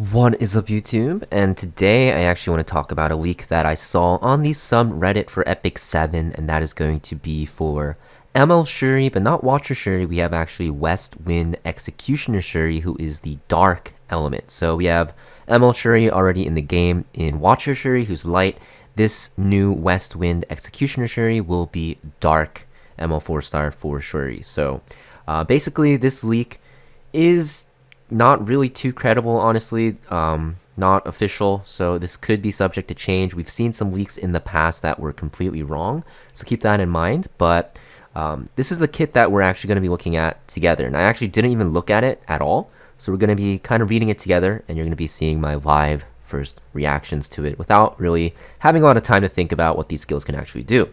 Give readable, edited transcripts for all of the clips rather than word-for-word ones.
What is up, YouTube? And today I actually want to talk about a leak that I saw on the subreddit for Epic 7, and that is going to be for ML Shuri, but not Watcher Shuri. We have actually West Wind Executioner Shuri, who is the dark element. So we have ML Shuri already in the game in Watcher Shuri, who's light. This new West Wind Executioner Shuri will be dark ML 4-star for Shuri. So basically, this leak is not really too credible, honestly. Not official, so this could be subject to change. We've seen some leaks in the past that were completely wrong, so keep that in mind. But this is the kit that we're actually going to be looking at together, and I actually didn't even look at it at all, so we're going to be kind of reading it together, and you're going to be seeing my live first reactions to it without really having a lot of time to think about what these skills can actually do.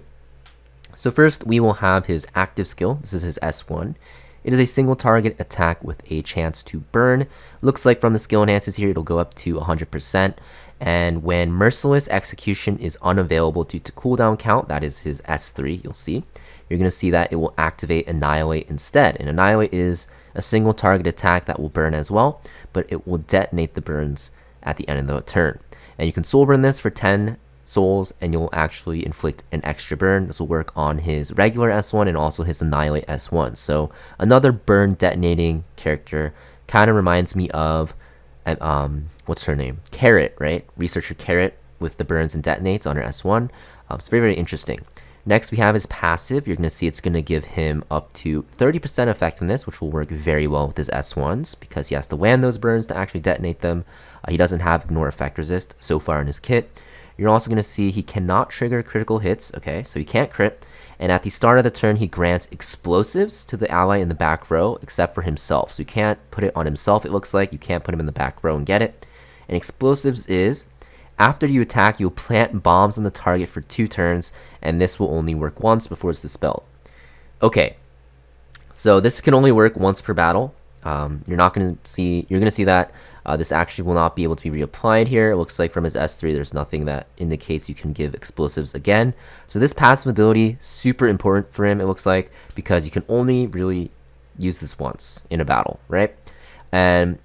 So first, we will have his active skill. This is his S1. It is a single target attack with a chance to burn. Looks like from the skill enhances here, it'll go up to 100%. And when Merciless Execution is unavailable due to cooldown count, that is his S3, you'll see. You're going to see that it will activate Annihilate instead. And Annihilate is a single target attack that will burn as well, but it will detonate the burns at the end of the turn. And you can soul burn this for 10 souls, and you'll actually inflict an extra burn. This will work on his regular S1 and also his Annihilate S1. So another burn detonating character. Kind of reminds me of what's her name, Carrot, right? Researcher Carrot with the burns and detonates on her S1. It's very interesting. Next, we have his passive. You're going to see it's going to give him up to 30% effectiveness, which will work very well with his S1s because he has to land those burns to actually detonate them. He doesn't have Ignore Effect Resist so far in his kit. You're also going to see he cannot trigger critical hits, okay, so he can't crit, and at the start of the turn he grants explosives to the ally in the back row except for himself, so you can't put it on himself. It looks like you can't put him in the back row and get it. And explosives is, after you attack, you'll plant bombs on the target for 2 turns, and this will only work once before it's dispelled. Okay, so this can only work once per battle. You're going to see that this actually will not be able to be reapplied here. It looks like from his S3 there's nothing that indicates you can give explosives again. So this passive ability, super important for him, it looks like, because you can only really use this once in a battle, right? And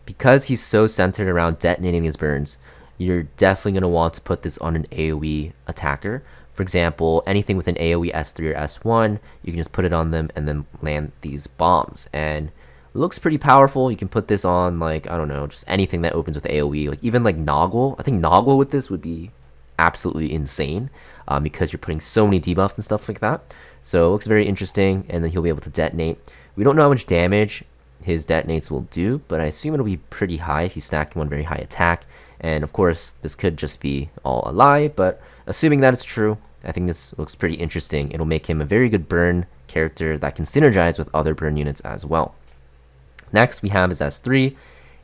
because he's so centered around detonating these burns, you're definitely going to want to put this on an AoE attacker. For example, anything with an AoE S3 or S1, you can just put it on them and then land these bombs. And looks pretty powerful. You can put this on, like, I don't know, just anything that opens with AoE, like even like Noggle. I think Noggle with this would be absolutely insane because you're putting so many debuffs and stuff like that. So it looks very interesting, and then he'll be able to detonate. We don't know how much damage his detonates will do, but I assume it'll be pretty high if he's stacking one very high attack. And of course, this could just be all a lie, but assuming that is true, I think this looks pretty interesting. It'll make him a very good burn character that can synergize with other burn units as well. Next, we have his S3,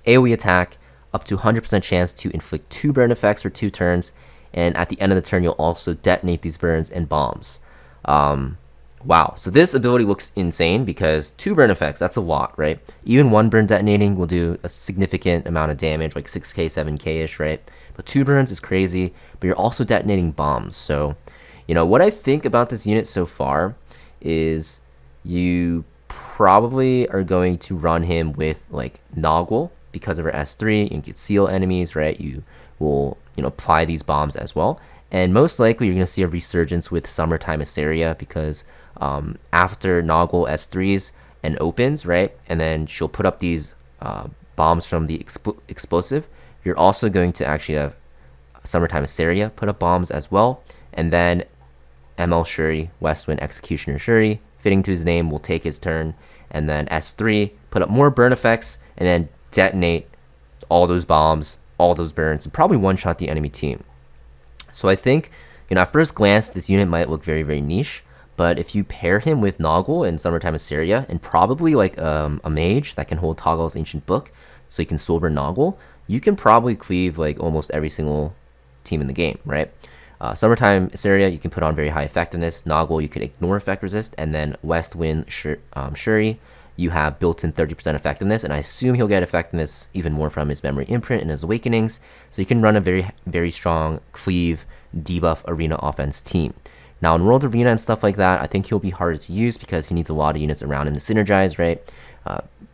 AoE attack, up to 100% chance to inflict 2 burn effects for 2 turns, and at the end of the turn, you'll also detonate these burns and bombs. Wow, so this ability looks insane because 2 burn effects, that's a lot, right? Even 1 burn detonating will do a significant amount of damage, like 6k, 7k-ish, right? But 2 burns is crazy, but you're also detonating bombs. So, you know, what I think about this unit so far is you probably are going to run him with like Noggle because of her S3. You can seal enemies, right? You will, apply these bombs as well. And most likely you're going to see a resurgence with Summertime Assyria because after Noggle S3s and opens, right? And then she'll put up these bombs from the explosive. You're also going to actually have Summertime Assyria put up bombs as well. And then ML Shuri, Westwind Executioner Shuri, fitting to his name, will take his turn, and then S3, put up more burn effects, and then detonate all those bombs, all those burns, and probably one-shot the enemy team. So I think, at first glance, this unit might look very niche, but if you pair him with Noggle and Summertime Assyria, and probably like a mage that can hold Toggle's Ancient Book, so you can soul burn Noggle, you can probably cleave like almost every single team in the game, right? Summertime Assyria, you can put on very high effectiveness. Noggle, you can ignore effect resist. And then West Wind Shuri, you have built-in 30% effectiveness. And I assume he'll get effectiveness even more from his Memory Imprint and his Awakenings. So you can run a very strong cleave debuff arena offense team. Now in World Arena and stuff like that, I think he'll be harder to use because he needs a lot of units around him to synergize, right?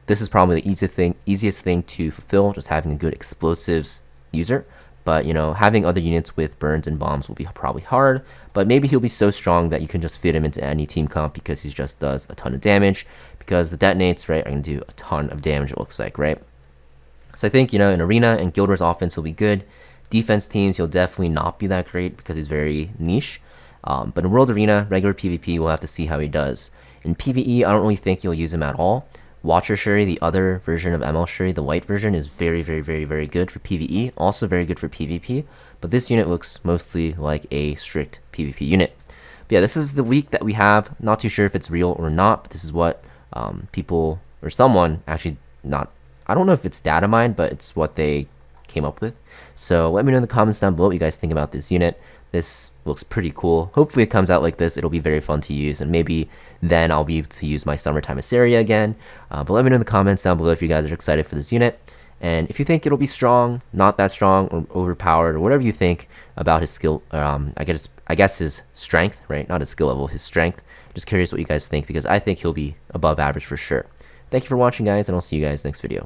This is probably the easiest thing to fulfill, just having a good explosives user. But, you know, having other units with burns and bombs will be probably hard. But maybe he'll be so strong that you can just fit him into any team comp because he just does a ton of damage. Because the detonates, right, are going to do a ton of damage, it looks like, right? So I think, you know, in Arena and Guild Wars offense will be good. Defense teams, he'll definitely not be that great because he's very niche. But in World Arena, regular PvP, we'll have to see how he does. In PvE, I don't really think you'll use him at all. Watcher Shuri, the other version of ML Shuri, the white version, is very good for PvE, also very good for PvP, but this unit looks mostly like a strict PvP unit. But yeah, this is the week that we have. Not too sure if it's real or not, but this is what people, or someone, actually not, I don't know if it's data mined, but it's what they came up with. So let me know in the comments down below what you guys think about this unit. This looks pretty cool. Hopefully it comes out like this. It'll be very fun to use, and maybe then I'll be able to use my summertime Assyria again. But let me know in the comments down below if you guys are excited for this unit, and if you think it'll be strong, not that strong, or overpowered, or whatever you think about his skill. I guess his strength, right? Not his skill level, his strength. Just curious what you guys think, because I think he'll be above average for sure. Thank you for watching, guys, and I'll see you guys next video.